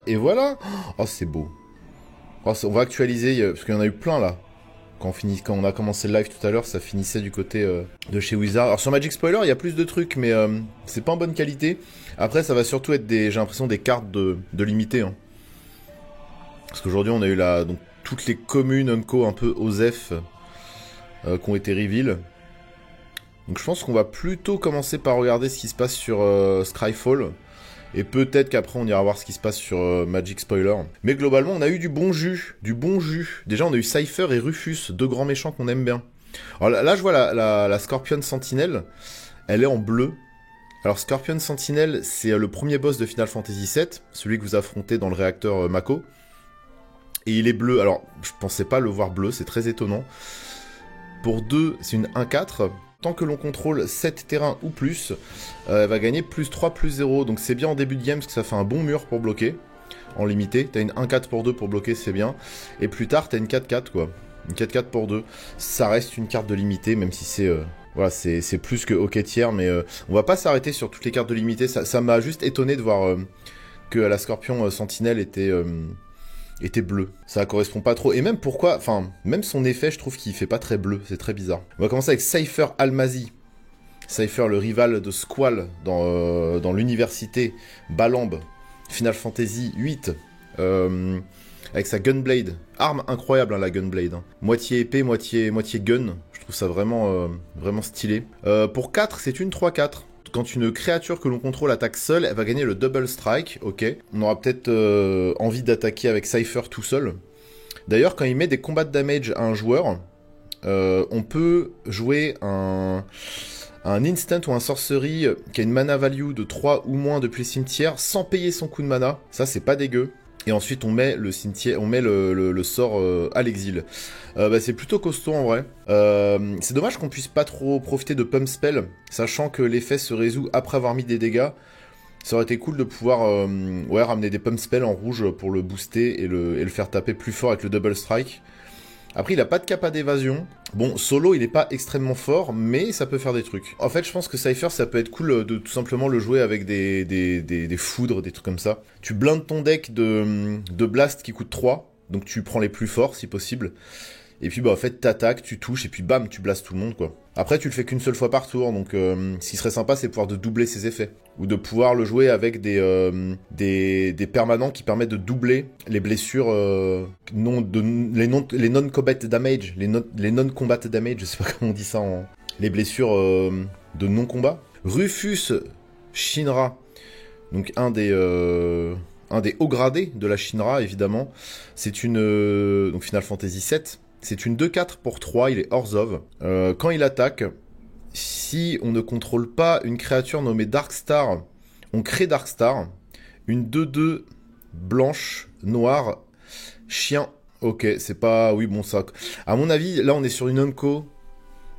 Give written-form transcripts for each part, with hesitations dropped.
Et voilà. Oh, c'est beau. Oh, on va actualiser, parce qu'il y en a eu plein là. Quand on a commencé le live tout à l'heure, ça finissait du côté de chez Wizard. Alors sur Magic Spoiler, il y a plus de trucs, mais c'est pas en bonne qualité. Après, ça va surtout être j'ai l'impression des cartes de limité. Hein. Parce qu'aujourd'hui, on a eu donc, toutes les communes Unco un peu OSEF qui ont été reveal. Donc je pense qu'on va plutôt commencer par regarder ce qui se passe sur Scryfall. Et peut-être qu'après on ira voir ce qui se passe sur Magic Spoiler. Mais globalement on a eu du bon jus. Du bon jus. Déjà on a eu Cypher et Rufus, deux grands méchants qu'on aime bien. Alors là je vois la Scorpion Sentinelle. Elle est en bleu. Alors Scorpion Sentinelle c'est le premier boss de Final Fantasy VII. Celui que vous affrontez dans le réacteur Mako. Et il est bleu. Alors je pensais pas le voir bleu, c'est très étonnant. Pour 2 c'est une 1-4. Tant que l'on contrôle 7 terrains ou plus, elle va gagner plus 3, plus 0. Donc c'est bien en début de game parce que ça fait un bon mur pour bloquer. En limité, t'as une 1-4 pour 2 pour bloquer, c'est bien. Et plus tard, t'as une 4-4 quoi. Une 4-4 pour 2. Ça reste une carte de limité, même si c'est... voilà, c'est plus que hockey tiers, mais on va pas s'arrêter sur toutes les cartes de limité. Ça m'a juste étonné de voir que la Scorpion Sentinelle était bleu. Ça correspond pas trop. Et même pourquoi... Enfin, même son effet, je trouve qu'il fait pas très bleu. C'est très bizarre. On va commencer avec Cypher Almazi. Cypher, le rival de Squall dans l'université Balamb. Final Fantasy VIII. Avec sa Gunblade. Arme incroyable, hein, la Gunblade. Hein. Moitié épée, moitié gun. Je trouve ça vraiment, vraiment stylé. Pour 4, c'est une 3-4. Quand une créature que l'on contrôle attaque seule, elle va gagner le Double Strike, ok. On aura peut-être envie d'attaquer avec Cypher tout seul. D'ailleurs, quand il met des combats de damage à un joueur, on peut jouer un instant ou un sorcery qui a une mana value de 3 ou moins depuis le cimetière sans payer son coup de mana. Ça, c'est pas dégueu. Et ensuite, on met le cimetière, on met le sort à l'exil. C'est plutôt costaud en vrai. C'est dommage qu'on puisse pas trop profiter de Pump Spell, sachant que l'effet se résout après avoir mis des dégâts. Ça aurait été cool de pouvoir ramener des Pump Spell en rouge pour le booster et le faire taper plus fort avec le Double Strike. Après, il a pas de capa d'évasion. Bon, solo, il est pas extrêmement fort, mais ça peut faire des trucs. En fait, je pense que Cypher, ça peut être cool de tout simplement le jouer avec des foudres, des trucs comme ça. Tu blindes ton deck de blast qui coûte 3, donc tu prends les plus forts, si possible. Et puis, en fait, t'attaques, tu touches, et puis bam, tu blastes tout le monde, quoi. Après, tu le fais qu'une seule fois par tour, donc ce qui serait sympa, c'est pouvoir de doubler ses effets. Ou de pouvoir le jouer avec des permanents qui permettent de doubler les blessures, les non-combat damage, les non-combat damage, je sais pas comment on dit ça les blessures de non-combat. Rufus Shinra, donc un des hauts gradés de la Shinra, évidemment. C'est donc Final Fantasy VII. C'est une 2-4 pour 3, il est Orzhov. Quand il attaque, si on ne contrôle pas une créature nommée Darkstar, on crée Darkstar. Une 2-2 blanche, noire, chien. Ok, c'est pas... Oui, bon, ça... À mon avis, là, on est sur une Unco.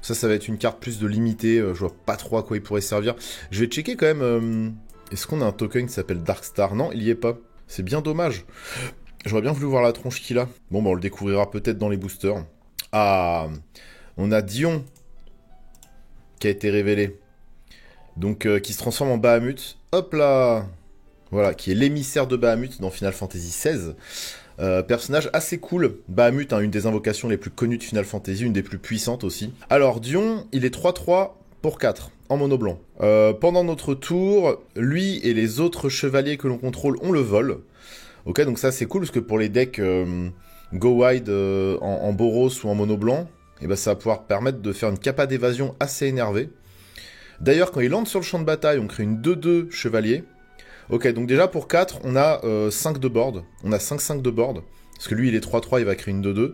Ça va être une carte plus de limité. Je vois pas trop à quoi il pourrait servir. Je vais checker quand même... Est-ce qu'on a un token qui s'appelle Darkstar? Non, il y est pas. C'est bien dommage. J'aurais bien voulu voir la tronche qu'il a. Bon, on le découvrira peut-être dans les boosters. Ah, on a Dion qui a été révélé. Donc, qui se transforme en Bahamut. Hop là! Voilà, qui est l'émissaire de Bahamut dans Final Fantasy XVI. Personnage assez cool. Bahamut, hein, une des invocations les plus connues de Final Fantasy, une des plus puissantes aussi. Alors, Dion, il est 3-3 pour 4, en mono blanc. Pendant notre tour, lui et les autres chevaliers que l'on contrôle ont le vol. Ok, donc ça c'est cool parce que pour les decks Go Wide en Boros ou en mono blanc, ça va pouvoir permettre de faire une capa d'évasion assez énervée. D'ailleurs, quand il entre sur le champ de bataille, on crée une 2-2 chevalier. Ok, donc déjà pour 4, on a 5 de board. On a 5-5 de board. Parce que lui il est 3-3, il va créer une 2-2.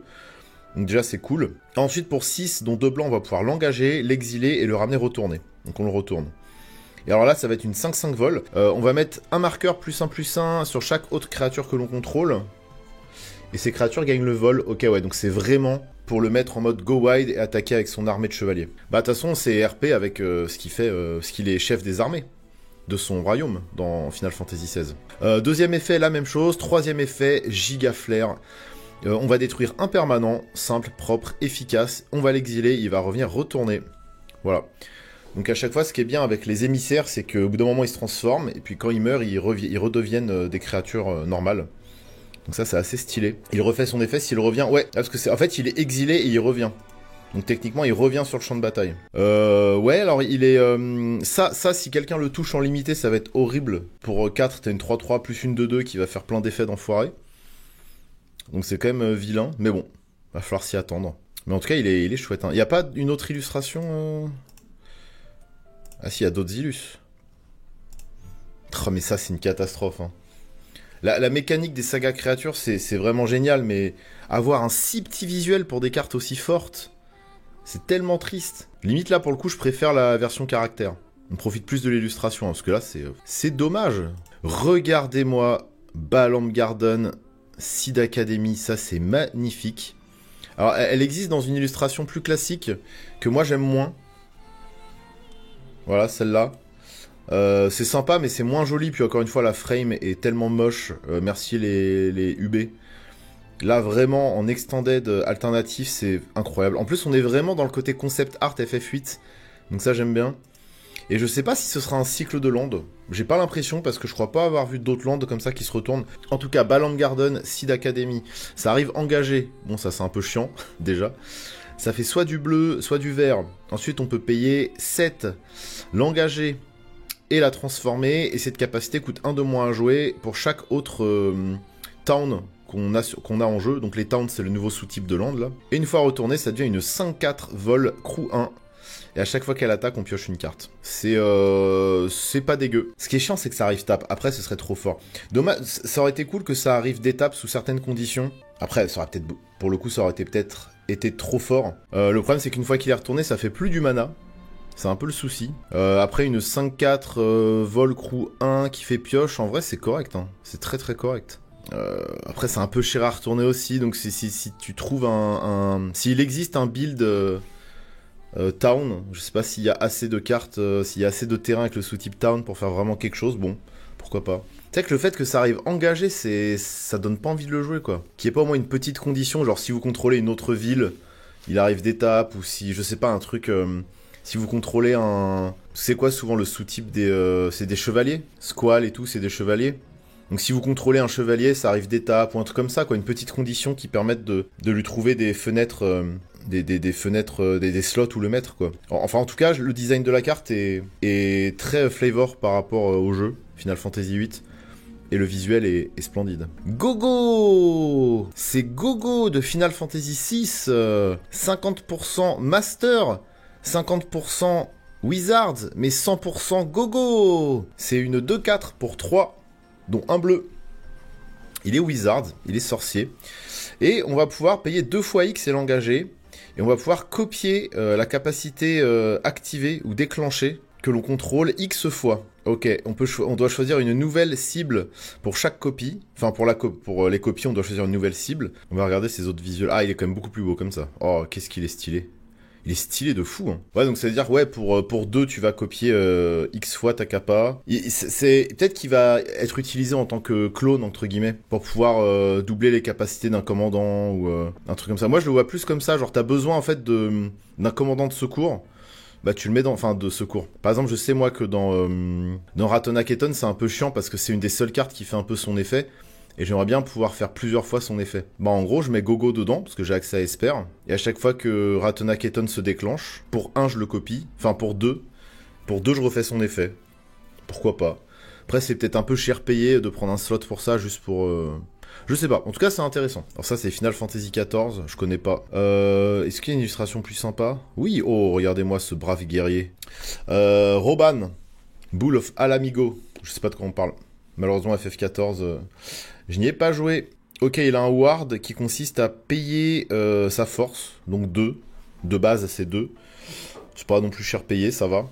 Donc déjà c'est cool. Ensuite pour 6, dont 2 blancs, on va pouvoir l'engager, l'exiler et le ramener retourner. Donc on le retourne. Et alors là, ça va être une 5-5 vol. On va mettre un marqueur +1/+1 sur chaque autre créature que l'on contrôle. Et ces créatures gagnent le vol. Ok, ouais, donc c'est vraiment pour le mettre en mode go wide et attaquer avec son armée de chevaliers. De toute façon, c'est RP avec ce qu'il est chef des armées de son royaume dans Final Fantasy XVI. Deuxième effet, la même chose. Troisième effet, giga flair. On va détruire un permanent, simple, propre, efficace. On va l'exiler, il va revenir retourner. Voilà. Donc à chaque fois, ce qui est bien avec les émissaires, c'est qu'au bout d'un moment, ils se transforment, et puis quand ils meurent, ils redeviennent des créatures normales. Donc ça, c'est assez stylé. Il refait son effet s'il revient... Ouais, parce que c'est... En fait, il est exilé et il revient. Donc techniquement, il revient sur le champ de bataille. Ouais, alors il est... Ça, si quelqu'un le touche en limité, ça va être horrible. Pour 4, t'as une 3-3 plus une 2-2 qui va faire plein d'effets d'enfoiré. Donc c'est quand même vilain, mais bon, va falloir s'y attendre. Mais en tout cas, il est chouette. Hein. Il n'y a pas une autre illustration Ah si, il y a d'autres illus. Oh, mais ça, c'est une catastrophe. Hein. La mécanique des sagas créatures, c'est vraiment génial, mais avoir un si petit visuel pour des cartes aussi fortes, c'est tellement triste. Limite là, pour le coup, je préfère la version caractère. On profite plus de l'illustration, hein, parce que là, c'est dommage. Regardez-moi Balamb Garden, Seed Academy, ça c'est magnifique. Alors, elle existe dans une illustration plus classique, que moi j'aime moins. Voilà, celle-là. C'est sympa, mais c'est moins joli. Puis encore une fois, la frame est tellement moche. Merci les UB. Là, vraiment, en extended alternatif, c'est incroyable. En plus, on est vraiment dans le côté concept art FF8. Donc ça, j'aime bien. Et je sais pas si ce sera un cycle de landes. J'ai pas l'impression, parce que je crois pas avoir vu d'autres landes comme ça qui se retournent. En tout cas, Balamb Garden, Seed Academy, ça arrive engagé. Bon, ça, c'est un peu chiant, déjà. Ça fait soit du bleu, soit du vert. Ensuite, on peut payer 7. L'engagé et la transformer, et cette capacité coûte 1 de moins à jouer pour chaque autre town qu'on a en jeu. Donc les towns, c'est le nouveau sous-type de land, là. Et une fois retourné, ça devient une 5-4 vol crew 1. Et à chaque fois qu'elle attaque, on pioche une carte. C'est pas dégueu. Ce qui est chiant, c'est que ça arrive tape. Après, ce serait trop fort. Dommage, ça aurait été cool que ça arrive d'étape sous certaines conditions. Après, ça aurait peut-être... Pour le coup, ça aurait peut-être été trop fort. Le problème, c'est qu'une fois qu'il est retourné, ça fait plus du mana. C'est un peu le souci. Après, une 5-4 vol crew 1 qui fait pioche, en vrai, c'est correct. Hein. C'est très très correct. Après, c'est un peu cher à retourner aussi. Donc, si tu trouves s'il existe un build town, je sais pas s'il y a assez de cartes, s'il y a assez de terrain avec le sous-type town pour faire vraiment quelque chose, bon, pourquoi pas. Tu sais que le fait que ça arrive engagé, ça donne pas envie de le jouer, quoi. Qu'il n'y ait pas au moins une petite condition, genre si vous contrôlez une autre ville, il arrive d'étape, ou si, je sais pas, un truc... Si vous contrôlez un... C'est quoi souvent le sous-type des... c'est des chevaliers. Squall et tout, c'est des chevaliers. Donc si vous contrôlez un chevalier, ça arrive d'étape ou un truc comme ça, quoi. Une petite condition qui permette de lui trouver des fenêtres... des fenêtres... des slots où le mettre, quoi. Enfin, en tout cas, le design de la carte est très flavor par rapport au jeu, Final Fantasy VIII. Et le visuel est splendide. Gogo! C'est Gogo de Final Fantasy VI. 50% Master, 50% Wizards, mais 100% Gogo! C'est une 2-4 pour 3, dont un bleu. Il est Wizard, il est sorcier. Et on va pouvoir payer 2 fois X et l'engager. Et on va pouvoir copier la capacité activée ou déclenchée que l'on contrôle X fois. Ok, on doit choisir une nouvelle cible pour chaque copie. Enfin, pour les copies, on doit choisir une nouvelle cible. On va regarder ses autres visuels. Ah, il est quand même beaucoup plus beau comme ça. Oh, qu'est-ce qu'il est stylé. Il est stylé de fou, hein. Ouais, donc ça veut dire, ouais, pour 2, tu vas copier X fois ta capa. C'est peut-être qu'il va être utilisé en tant que clone, entre guillemets, pour pouvoir doubler les capacités d'un commandant ou un truc comme ça. Moi, je le vois plus comme ça, genre, t'as besoin, en fait, d'un commandant de secours. Bah tu le mets enfin de secours. Par exemple, je sais moi que dans Ratona Keton, c'est un peu chiant parce que c'est une des seules cartes qui fait un peu son effet. Et j'aimerais bien pouvoir faire plusieurs fois son effet. Bah en gros, je mets Gogo dedans, parce que j'ai accès à Esper. Et à chaque fois que Ratona Keton se déclenche, pour 1, je le copie. Enfin, pour 2. Pour 2, je refais son effet. Pourquoi pas. Après, c'est peut-être un peu cher payé de prendre un slot pour ça, juste pour... Je sais pas. En tout cas, c'est intéressant. Alors ça, c'est Final Fantasy XIV. Je connais pas. Est-ce qu'il y a une illustration plus sympa? Oui. Oh, regardez-moi ce brave guerrier. Roban. Bull of Alamigo. Je sais pas de quoi on parle. Malheureusement, FF14, je n'y ai pas joué. Ok, il a un ward qui consiste à payer sa force. Donc 2. De base, c'est 2. C'est pas non plus cher payé, ça va.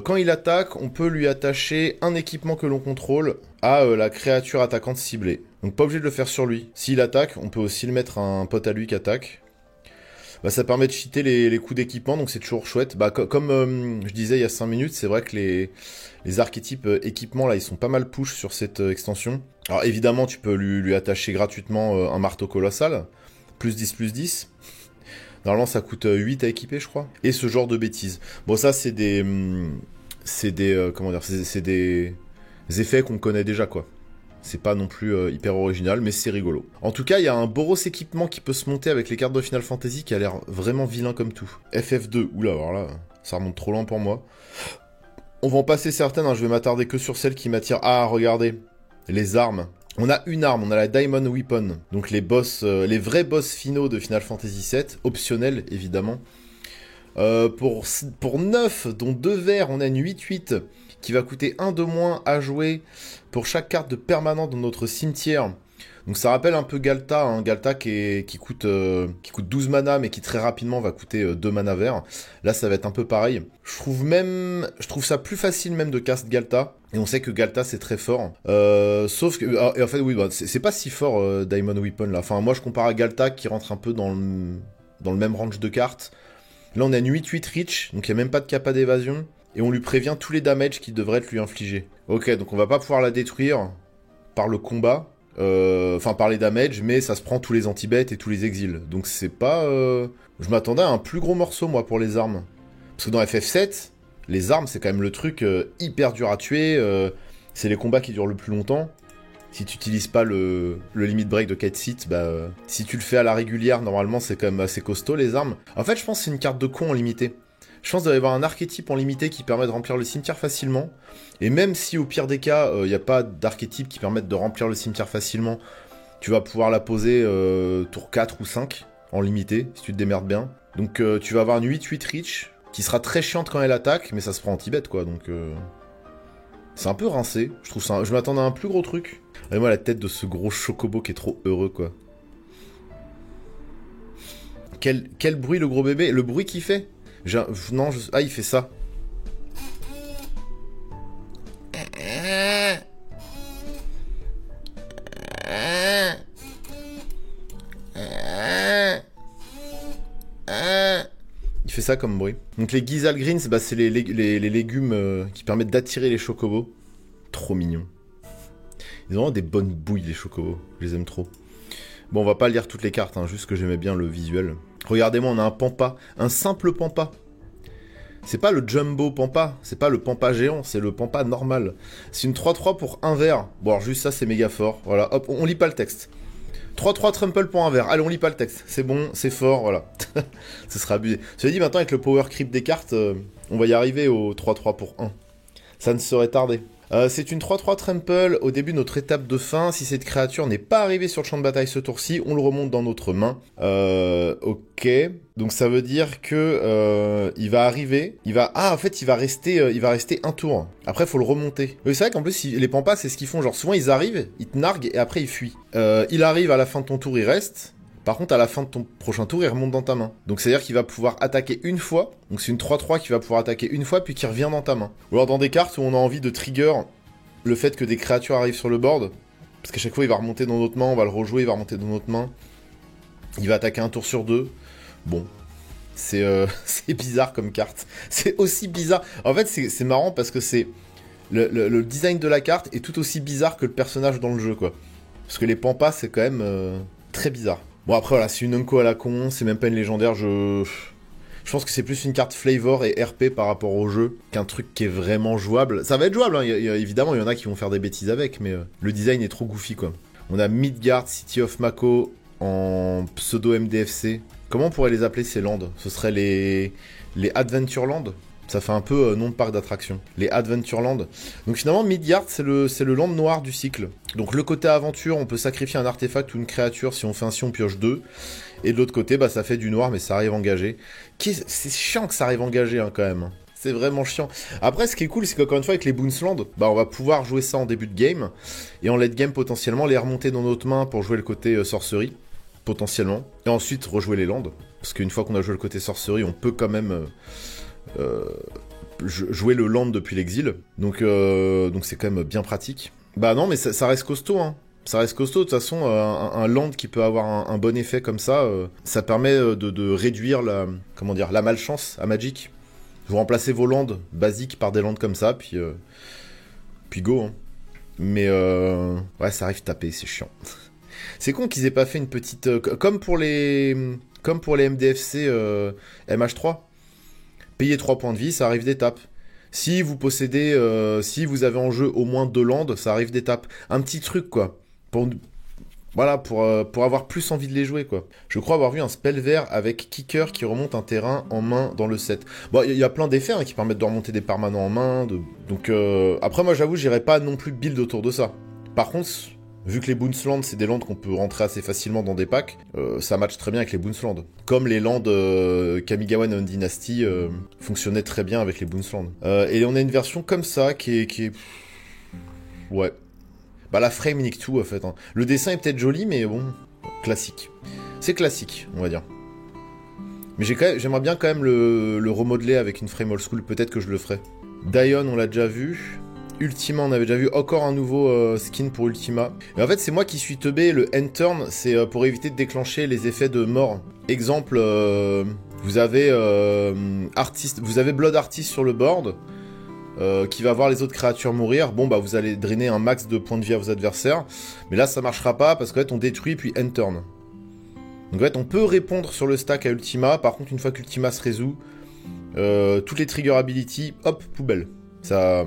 Quand il attaque, on peut lui attacher un équipement que l'on contrôle à la créature attaquante ciblée. Donc pas obligé de le faire sur lui. S'il attaque, on peut aussi le mettre à un pote à lui qui attaque. Bah, ça permet de cheater les coups d'équipement, donc c'est toujours chouette. Bah, comme je disais il y a 5 minutes, c'est vrai que les archétypes équipements, là, ils sont pas mal push sur cette extension. Alors évidemment, tu peux lui attacher gratuitement un marteau colossal. Plus 10, plus 10. Normalement, ça coûte 8 à équiper, je crois. Et ce genre de bêtises. Bon, ça, c'est des... comment dire, c'est des effets qu'on connaît déjà, quoi. C'est pas non plus hyper original, mais c'est rigolo. En tout cas, il y a un Boros équipement qui peut se monter avec les cartes de Final Fantasy qui a l'air vraiment vilain comme tout. FF2, oula, alors là, ça remonte trop loin pour moi. On va en passer certaines, hein, je vais m'attarder que sur celles qui m'attirent. Ah, regardez, les armes. On a une arme, on a la Diamond Weapon. Donc les boss, les vrais boss finaux de Final Fantasy VII, optionnels évidemment. Pour 9, dont 2 verts, on a une 8-8 qui va coûter 1 de moins à jouer pour chaque carte de permanent dans notre cimetière. Donc ça rappelle un peu Galta, hein, Galta qui coûte 12 mana mais qui très rapidement va coûter 2 mana verts. Là ça va être un peu pareil. Je trouve ça plus facile même de cast Galta. Et on sait que Galta c'est très fort. Sauf que, et en fait oui, bah, c'est pas si fort Diamond Weapon là. Enfin moi je compare à Galta qui rentre un peu dans le même range de cartes. Là on a une 8-8 Reach, donc il n'y a même pas de capa d'évasion. Et on lui prévient tous les damages qui devraient être lui infligés. Ok, donc on va pas pouvoir la détruire par le combat. Enfin par les damages, mais ça se prend tous les anti-bêtes et tous les exils. Donc c'est pas... Je m'attendais à un plus gros morceau moi pour les armes. Parce que dans FF7, les armes c'est quand même le truc hyper dur à tuer. C'est les combats qui durent le plus longtemps. Si tu n'utilises pas le limit break de Kate Seat, bah, si tu le fais à la régulière, normalement c'est quand même assez costaud les armes. En fait je pense que c'est une carte de con en limité. Je pense qu'il doit y avoir un archétype en limité qui permet de remplir le cimetière facilement. Et même si au pire des cas, il n'y a pas d'archétype qui permette de remplir le cimetière facilement, tu vas pouvoir la poser tour 4 ou 5 en limité, si tu te démerdes bien. Donc tu vas avoir une 8-8 Reach, qui sera très chiante quand elle attaque, mais ça se prend anti-bête quoi, donc... C'est un peu rincé, je trouve ça... Je m'attendais à un plus gros truc. Et moi la tête de ce gros chocobo qui est trop heureux quoi. Quel bruit le gros bébé, le bruit qu'il fait. Non, ah, il fait ça. Il fait ça comme bruit. Donc les Gizzle Greens, bah, c'est les légumes qui permettent d'attirer les chocobos. Trop mignons. Ils ont vraiment des bonnes bouilles les chocobos. Je les aime trop. Bon, on va pas lire toutes les cartes, hein, juste que j'aimais bien le visuel. Regardez-moi, on a un pampa. Un simple pampa. C'est pas le jumbo pampa, c'est pas le pampa géant, c'est le pampa normal. C'est une 3-3 pour un vert. Bon, alors juste ça, c'est méga fort. Voilà, hop, on lit pas le texte. 3-3 trample pour un vert. Allez, on lit pas le texte. C'est bon, c'est fort, voilà. Ce sera abusé. Cela dit, maintenant, avec le power creep des cartes, on va y arriver au 3-3 pour 1. Ça ne saurait tarder. C'est une 3-3 trample au début de notre étape de fin. Si cette créature n'est pas arrivée sur le champ de bataille ce tour-ci, on le remonte dans notre main. Ok. Donc ça veut dire que il va arriver. Ah, en fait, il va rester un tour. Après, il faut le remonter. Oui, c'est vrai qu'en plus, les pampas, c'est ce qu'ils font. Genre, souvent, ils arrivent, ils te narguent et après, ils fuient. Il arrive à la fin de ton tour, il reste. Par contre, à la fin de ton prochain tour, il remonte dans ta main. Donc, c'est-à-dire qu'il va pouvoir attaquer une fois. Donc, c'est une 3-3 qui va pouvoir attaquer une fois, puis qui revient dans ta main. Ou alors, dans des cartes où on a envie de trigger le fait que des créatures arrivent sur le board. Parce qu'à chaque fois, il va remonter dans notre main, on va le rejouer, il va remonter dans notre main. Il va attaquer un tour sur 2. Bon. C'est bizarre comme carte. C'est aussi bizarre. En fait, c'est marrant parce que c'est... Le design de la carte est tout aussi bizarre que le personnage dans le jeu, quoi. Parce que les pampas, c'est quand même très bizarre. Bon, après, voilà, c'est une Unco à la con, c'est même pas une légendaire, je pense que c'est plus une carte flavor et RP par rapport au jeu qu'un truc qui est vraiment jouable. Ça va être jouable, hein. Évidemment, il y en a qui vont faire des bêtises avec, mais le design est trop goofy, quoi. On a Midgard, City of Mako en pseudo MDFC. Comment on pourrait les appeler ces lands? Ce serait les Adventure Land. Ça fait un peu nom de parc d'attraction. Les Adventureland. Donc finalement, Midgard, c'est le land noir du cycle. Donc le côté aventure, on peut sacrifier un artefact ou une créature. Si on fait ainsi, on pioche 2. Et de l'autre côté, bah, ça fait du noir, mais ça arrive engagé. C'est chiant que ça arrive engagé, hein, quand même. C'est vraiment chiant. Après, ce qui est cool, c'est qu'encore une fois, avec les Boonsland, bah, on va pouvoir jouer ça en début de game. Et en late game, potentiellement, les remonter dans notre main pour jouer le côté sorcerie. Potentiellement. Et ensuite, rejouer les lands. Parce qu'une fois qu'on a joué le côté sorcerie, on peut quand même... jouer le land depuis l'exil, donc c'est quand même bien pratique. Bah non, mais ça reste costaud, hein. Ça reste costaud, de toute façon, un land qui peut avoir un bon effet comme ça, ça permet de réduire la malchance à Magic. Vous remplacez vos lands basiques par des lands comme ça, puis go, hein. Mais ouais, ça arrive taper, c'est chiant. C'est con qu'ils aient pas fait une petite... comme pour les Comme pour les MDFC MH3. Payer 3 points de vie, ça arrive d'étape. Si vous possédez, si vous avez en jeu au moins 2 landes, ça arrive d'étape. Un petit truc, quoi. Voilà, pour avoir plus envie de les jouer, quoi. Je crois avoir vu un spell vert avec kicker qui remonte un terrain en main dans le set. Bon, il y a plein d'effets hein, qui permettent de remonter des permanents en main. Donc, après, moi, j'avoue, j'irai pas non plus build autour de ça. Par contre, vu que les Boonslands, c'est des lands qu'on peut rentrer assez facilement dans des packs, ça match très bien avec les Boonslands. Comme les lands Kamigawa Neon Dynasty fonctionnaient très bien avec les Boonslands. Et on a une version comme ça qui est... Ouais. Bah la frame nique tout en fait. Hein. Le dessin est peut-être joli, mais bon, classique. C'est classique, on va dire. Mais j'aimerais bien quand même le remodeler avec une frame old school, peut-être que je le ferai. Dion, on l'a déjà vu. Ultima, on avait déjà vu encore un nouveau skin pour Ultima. Et en fait, c'est moi qui suis teubé. Le end turn, c'est pour éviter de déclencher les effets de mort. Exemple, vous avez Blood Artist sur le board. Qui va voir les autres créatures mourir, bon bah vous allez drainer un max de points de vie à vos adversaires, mais là ça marchera pas parce qu'en fait on détruit puis end turn. Donc en fait on peut répondre sur le stack à Ultima, par contre une fois qu'Ultima se résout, toutes les trigger ability, hop, poubelle. Ça...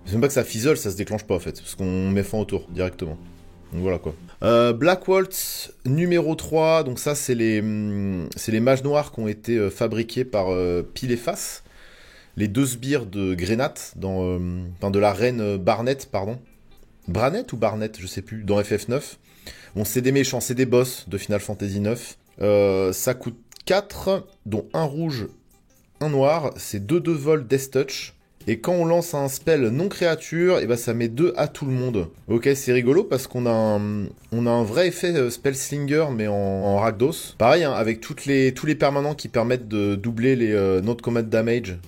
c'est même pas que ça fizzle, ça se déclenche pas en fait, parce qu'on met fin au tour directement. Donc voilà quoi. Black Waltz numéro 3, donc ça c'est les mages noirs qui ont été fabriqués par Pile et Face. Les 2 sbires de Grenat, de la reine Barnett, pardon. Branett ou Barnett, je sais plus, dans FF9. Bon, c'est des méchants, c'est des boss de Final Fantasy 9. Ça coûte 4, dont un rouge, un noir. C'est 2 vol Death Touch. Et quand on lance un spell non créature, et ben ça met 2 à tout le monde. Ok, c'est rigolo parce qu'on a un vrai effet spell slinger, mais en Rakdos. Pareil, hein, avec tous les permanents qui permettent de doubler les not combat damage.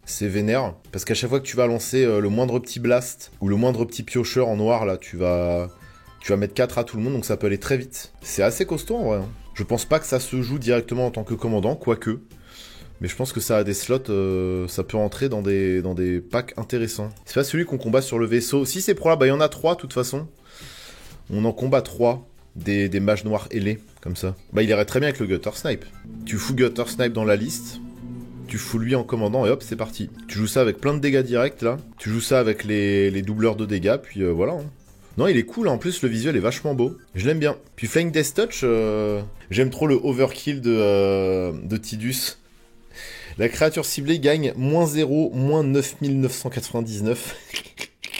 C'est vénère, parce qu'à chaque fois que tu vas lancer le moindre petit blast, ou le moindre petit piocheur en noir, là, tu vas mettre 4 à tout le monde, donc ça peut aller très vite. C'est assez costaud, en vrai. Hein. Je pense pas que ça se joue directement en tant que commandant, quoique. Mais je pense que ça a des slots, ça peut entrer dans des packs intéressants. C'est pas celui qu'on combat sur le vaisseau. Si c'est pour là, bah il y en a 3, de toute façon. On en combat 3, des mages noirs ailés, comme ça. Bah il irait très bien avec le Gutter Snipe. Tu fous Gutter Snipe dans la liste... Tu fous lui en commandant et hop, c'est parti. Tu joues ça avec plein de dégâts directs, là. Tu joues ça avec les doubleurs de dégâts, puis voilà. Hein. Non, il est cool, en plus, le visuel est vachement beau. Je l'aime bien. Puis Flying Death Touch, j'aime trop le overkill de Tidus. La créature ciblée gagne -0, -9999.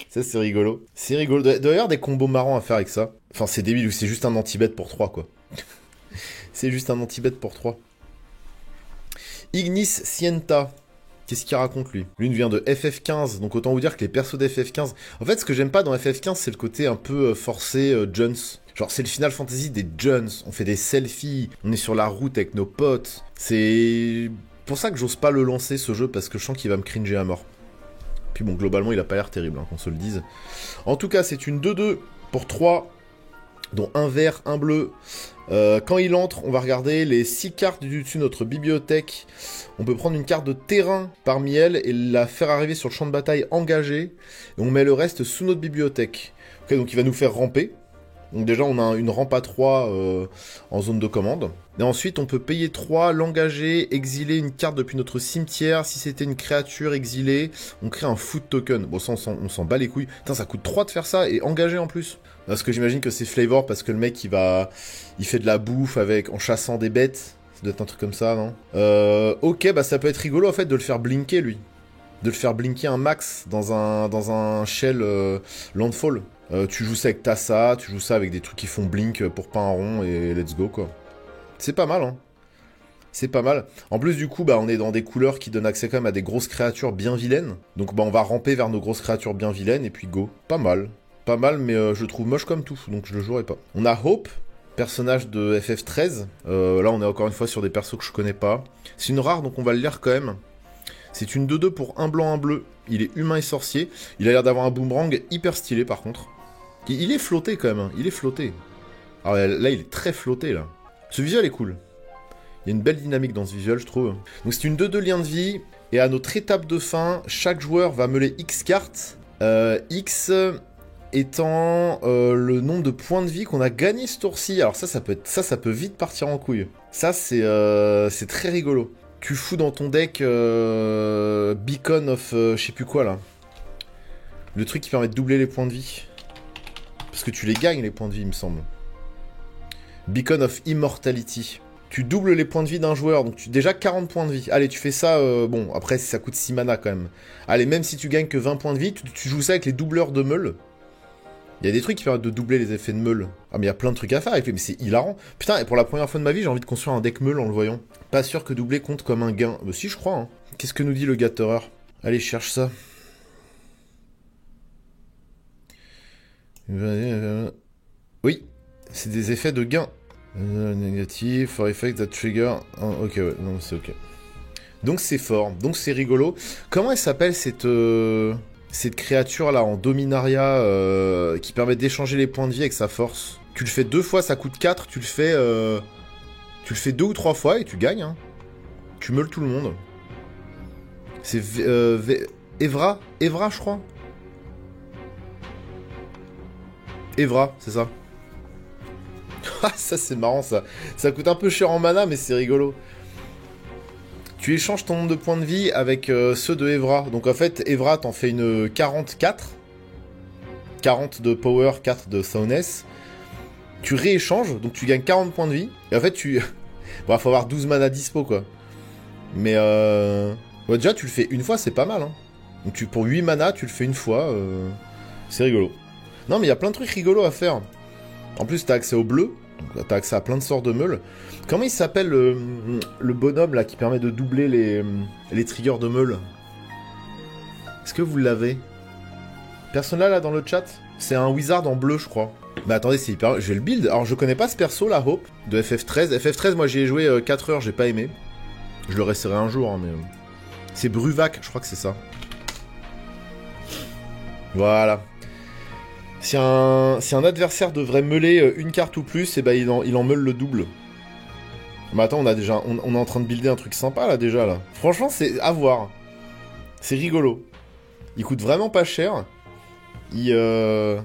Ça, c'est rigolo. C'est rigolo. Il doit y avoir des combos marrants à faire avec ça. Enfin, c'est débile, ou c'est juste un anti-bet pour 3, quoi. C'est juste un anti-bet pour 3. Ignis Sienta. Qu'est-ce qu'il raconte, lui? Lui, il vient de FF15, donc autant vous dire que les persos d'FF15... En fait, ce que j'aime pas dans FF15, c'est le côté un peu forcé Jones. Genre, c'est le Final Fantasy des Jones. On fait des selfies, on est sur la route avec nos potes. C'est pour ça que j'ose pas le lancer, ce jeu, parce que je sens qu'il va me cringer à mort. Puis bon, globalement, il a pas l'air terrible, hein, qu'on se le dise. En tout cas, c'est une 2-2 pour 3, dont un vert, un bleu... quand il entre, on va regarder les 6 cartes du dessus de notre bibliothèque. On peut prendre une carte de terrain parmi elles et la faire arriver sur le champ de bataille engagé. Et on met le reste sous notre bibliothèque. Ok, donc il va nous faire ramper. Donc déjà, on a une rampe à 3 en zone de commande. Et ensuite, on peut payer 3, l'engager, exiler une carte depuis notre cimetière. Si c'était une créature exilée, on crée un food token. Bon, ça, on s'en bat les couilles. Putain, ça coûte 3 de faire ça et engager en plus. Parce que j'imagine que c'est flavor parce que le mec, il fait de la bouffe en chassant des bêtes. Ça doit être un truc comme ça, non? Ok, bah ça peut être rigolo en fait de le faire blinker, lui. De le faire blinker un max dans un shell landfall. Tu joues ça avec Tassa, tu joues ça avec des trucs qui font blink pour pas un rond et let's go, quoi. C'est pas mal, hein. C'est pas mal. En plus, du coup, bah, on est dans des couleurs qui donnent accès quand même à des grosses créatures bien vilaines. Donc, bah, on va ramper vers nos grosses créatures bien vilaines et puis go. Pas mal. Pas mal, mais je le trouve moche comme tout, donc je le jouerai pas. On a Hope, personnage de FF13. Là, on est encore une fois sur des persos que je connais pas. C'est une rare, donc on va le lire quand même. C'est une 2-2 pour un blanc, un bleu. Il est humain et sorcier. Il a l'air d'avoir un boomerang hyper stylé, par contre. Il est flotté, quand même. Hein. Il est flotté. Alors là, il est très flotté, là. Ce visuel est cool. Il y a une belle dynamique dans ce visuel, je trouve. Donc c'est une 2-2 lien de vie. Et à notre étape de fin, chaque joueur va meuler X cartes. X... étant le nombre de points de vie qu'on a gagné ce tour-ci. Alors ça peut vite partir en couille. Ça, c'est très rigolo. Tu fous dans ton deck Beacon of je sais plus quoi là. Le truc qui permet de doubler les points de vie. Parce que tu les gagnes les points de vie, il me semble. Beacon of Immortality. Tu doubles les points de vie d'un joueur, donc déjà 40 points de vie. Allez, tu fais ça, bon, après ça coûte 6 mana quand même. Allez, même si tu gagnes que 20 points de vie, tu joues ça avec les doubleurs de meule. Il y a des trucs qui permettent de doubler les effets de meule. Ah mais il y a plein de trucs à faire avec lui, mais c'est hilarant. Putain, et pour la première fois de ma vie, j'ai envie de construire un deck meule en le voyant. Pas sûr que doubler compte comme un gain. Bah si, je crois, hein. Qu'est-ce que nous dit le gâtereur? Allez, cherche ça. Oui, c'est des effets de gain. Négatif, for effect that trigger... ok, ouais, non, c'est ok. Donc c'est fort, donc c'est rigolo. Comment elle s'appelle cette créature là en Dominaria qui permet d'échanger les points de vie avec sa force? Tu le fais 2 fois, ça coûte 4, tu le fais 2 ou 3 fois et tu gagnes. Hein. Tu meules tout le monde. C'est Evra, je crois. Evra, c'est ça. Ah, ça c'est marrant ça. Ça coûte un peu cher en mana, mais c'est rigolo. Tu échanges ton nombre de points de vie avec ceux de Evra. Donc en fait, Evra t'en fait une 44. 40 de power, 4 de soundness. Tu rééchanges, donc tu gagnes 40 points de vie. Et en fait, bon, faut avoir 12 mana dispo, quoi. Mais ouais, déjà, tu le fais une fois, c'est pas mal. Hein. Donc pour 8 mana, tu le fais une fois. C'est rigolo. Non, mais il y a plein de trucs rigolos à faire. En plus, t'as accès au bleu. Donc t'as accès à plein de sorts de meules. Comment il s'appelle le bonhomme là qui permet de doubler les triggers de meules? Est-ce que vous l'avez? Personne là dans le chat? C'est un wizard en bleu, je crois. Bah attendez, c'est hyper... Je vais le build. Alors je connais pas ce perso là, Hope, de FF13. FF13, moi j'y ai joué 4 heures, j'ai pas aimé. Je le resterai un jour, hein, mais... C'est Bruvac, je crois que c'est ça. Voilà. Si un adversaire devrait meuler une carte ou plus, et ben il en meule le double. Mais attends, on est en train de builder un truc sympa là déjà là. Franchement, c'est à voir. C'est rigolo. Il coûte vraiment pas cher. Je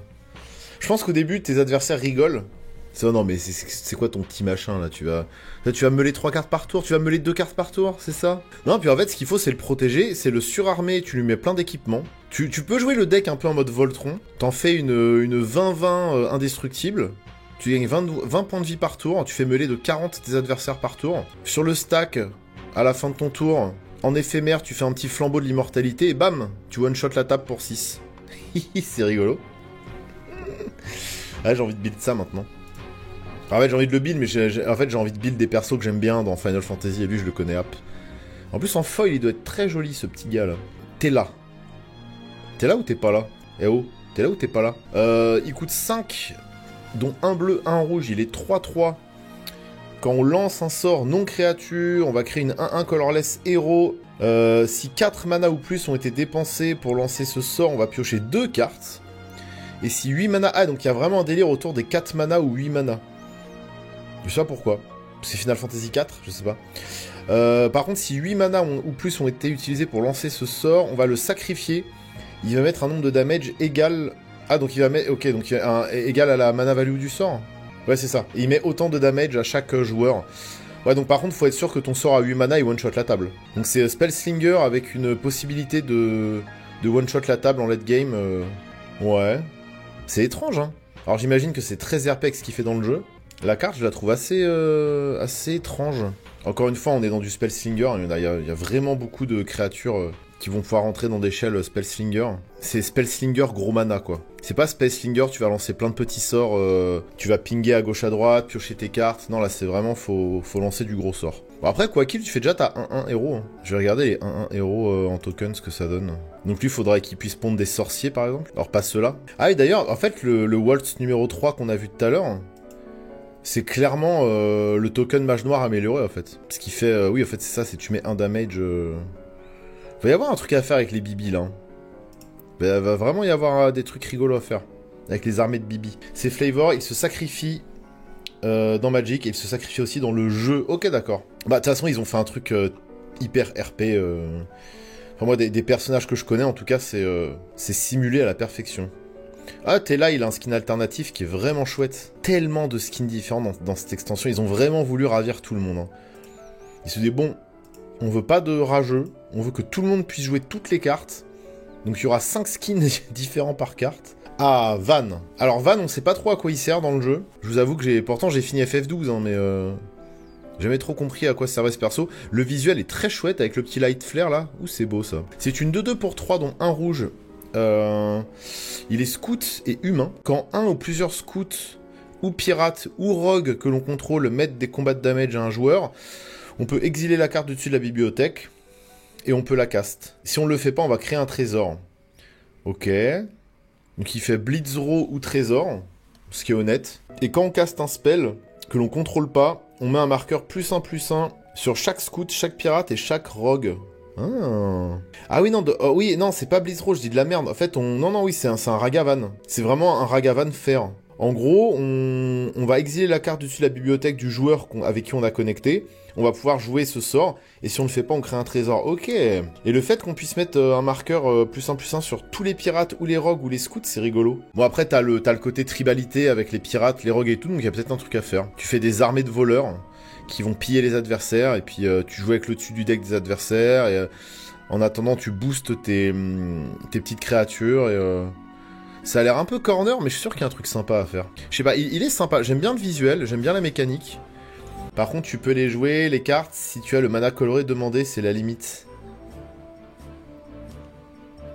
pense qu'au début, tes adversaires rigolent. Oh non, mais c'est quoi ton petit machin là, tu vas meuler 3 cartes par tour, tu vas meuler 2 cartes par tour, c'est ça? Non, puis en fait, ce qu'il faut, c'est le protéger, c'est le surarmer, tu lui mets plein d'équipements. Tu peux jouer le deck un peu en mode Voltron, t'en fais une 20-20 indestructible, tu gagnes 20 points de vie par tour, tu fais meuler de 40 tes adversaires par tour. Sur le stack, à la fin de ton tour, en éphémère, tu fais un petit flambeau de l'immortalité, et bam, tu one-shot la table pour 6. C'est rigolo. Ah, j'ai envie de build ça maintenant. En fait, j'ai envie de le build, mais j'ai envie de build des persos que j'aime bien dans Final Fantasy, et lui, je le connais, hop. En plus, en foil, il doit être très joli, ce petit gars, là. T'es là. T'es là ou t'es pas là? Eh oh, t'es là ou t'es pas là? Il coûte 5, dont un bleu, un rouge, il est 3-3. Quand on lance un sort non-créature, on va créer une 1-1 colorless héros. Si 4 mana ou plus ont été dépensés pour lancer ce sort, on va piocher 2 cartes. Et si 8 mana... Ah, donc il y a vraiment un délire autour des 4 mana ou 8 mana. Je sais pas pourquoi. C'est Final Fantasy 4, je sais pas. Par contre, si 8 mana ou plus ont été utilisés pour lancer ce sort, on va le sacrifier. Il va mettre un nombre de damage égal... Ah, donc il va mettre... Ok, donc égal à la mana value du sort. Ouais, c'est ça. Et il met autant de damage à chaque joueur. Ouais, donc par contre, faut être sûr que ton sort à 8 mana, il one-shot la table. Donc c'est Spellslinger avec une possibilité de one-shot la table en late game. Ouais. C'est étrange, hein. Alors j'imagine que c'est très RP ce qu'il fait dans le jeu. La carte, je la trouve assez étrange. Encore une fois, on est dans du Spellslinger. Il y a vraiment beaucoup de créatures qui vont pouvoir rentrer dans des shells Spellslinger. C'est Spellslinger gros mana, quoi. C'est pas Spellslinger, tu vas lancer plein de petits sorts, tu vas pinguer à gauche à droite, piocher tes cartes. Non, là, c'est vraiment, faut lancer du gros sort. Bon, après, quoi qu'il, tu fais déjà ta 1-1 héros. Hein. Je vais regarder les 1-1 héros en token, ce que ça donne. Donc lui, il faudrait qu'il puisse pondre des sorciers, par exemple. Alors, pas ceux-là. Ah, et d'ailleurs, en fait, le Waltz numéro 3 qu'on a vu tout à l'heure... C'est clairement le token mage noir amélioré, en fait. Ce qui fait... oui, en fait, c'est ça, c'est tu mets un damage... Il va y avoir un truc à faire avec les Bibi, là. Il va vraiment y avoir des trucs rigolos à faire. Avec les armées de Bibi. Ces Flavor, ils se sacrifient dans Magic, et ils se sacrifient aussi dans le jeu. Ok, d'accord. Bah, de toute façon, ils ont fait un truc hyper RP. Enfin, moi, des personnages que je connais, en tout cas, c'est simulé à la perfection. Ah, Tela, il a un skin alternatif qui est vraiment chouette. Tellement de skins différents dans cette extension. Ils ont vraiment voulu ravir tout le monde. Hein. Ils se disent, bon, on veut pas de rageux. On veut que tout le monde puisse jouer toutes les cartes. Donc il y aura 5 skins différents par carte. Ah, Van. Alors Van, on sait pas trop à quoi il sert dans le jeu. Je vous avoue que pourtant j'ai fini FF12, hein, mais j'ai jamais trop compris à quoi servait ce perso. Le visuel est très chouette avec le petit light flare là. Ouh, c'est beau ça. C'est une 2-2 pour 3 dont un rouge. Il est scout et humain. Quand un ou plusieurs scouts ou pirates ou rogues que l'on contrôle mettent des combats de damage à un joueur, on peut exiler la carte du dessus de la bibliothèque et on peut la cast. Si on le fait pas, on va créer un trésor. Ok. Donc il fait Blitzrow ou trésor, ce qui est honnête. Et quand on caste un spell que l'on contrôle pas, on met un marqueur +1/+1 sur chaque scout, chaque pirate et chaque rogue. Ah oui, non, oui, non, c'est pas Blitzrow, je dis de la merde. En fait, non, oui, c'est un Ragavan. C'est vraiment un Ragavan fer. En gros, on va exiler la carte dessus de la bibliothèque du joueur avec qui on a connecté. On va pouvoir jouer ce sort. Et si on le fait pas, on crée un trésor. Ok. Et le fait qu'on puisse mettre un marqueur +1/+1 sur tous les pirates ou les rogues ou les scouts, c'est rigolo. Bon, après, t'as le côté tribalité avec les pirates, les rogues et tout. Donc, il y a peut-être un truc à faire. Tu fais des armées de voleurs qui vont piller les adversaires. Et puis, tu joues avec le dessus du deck des adversaires. Et en attendant, tu boostes tes petites créatures. Et... ça a l'air un peu corner, mais je suis sûr qu'il y a un truc sympa à faire. Je sais pas, il est sympa. J'aime bien le visuel, j'aime bien la mécanique. Par contre, tu peux les jouer, les cartes, si tu as le mana coloré demandé, c'est la limite.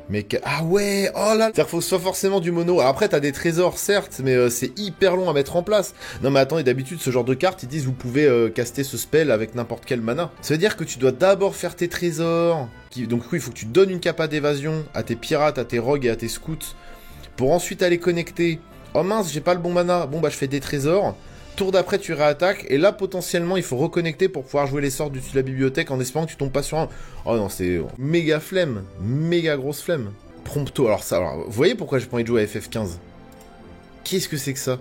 Mais ah ouais, oh là. C'est-à-dire qu'il faut que ce soit forcément du mono. Alors après, t'as des trésors, certes, mais c'est hyper long à mettre en place. Non mais attendez, d'habitude, ce genre de cartes, ils disent vous pouvez caster ce spell avec n'importe quel mana. Ça veut dire que tu dois d'abord faire tes trésors. Donc oui, il faut que tu donnes une capa d'évasion à tes pirates, à tes rogues et à tes scouts. Pour ensuite aller connecter. Oh mince, j'ai pas le bon mana. Bon bah je fais des trésors. Tour d'après tu réattaques. Et là potentiellement il faut reconnecter pour pouvoir jouer les sorts du dessus de la bibliothèque en espérant que tu tombes pas sur un... Oh non, c'est méga flemme. Méga grosse flemme. Prompto. Alors vous voyez pourquoi j'ai pas envie de jouer à FF15? Qu'est-ce que c'est que ça?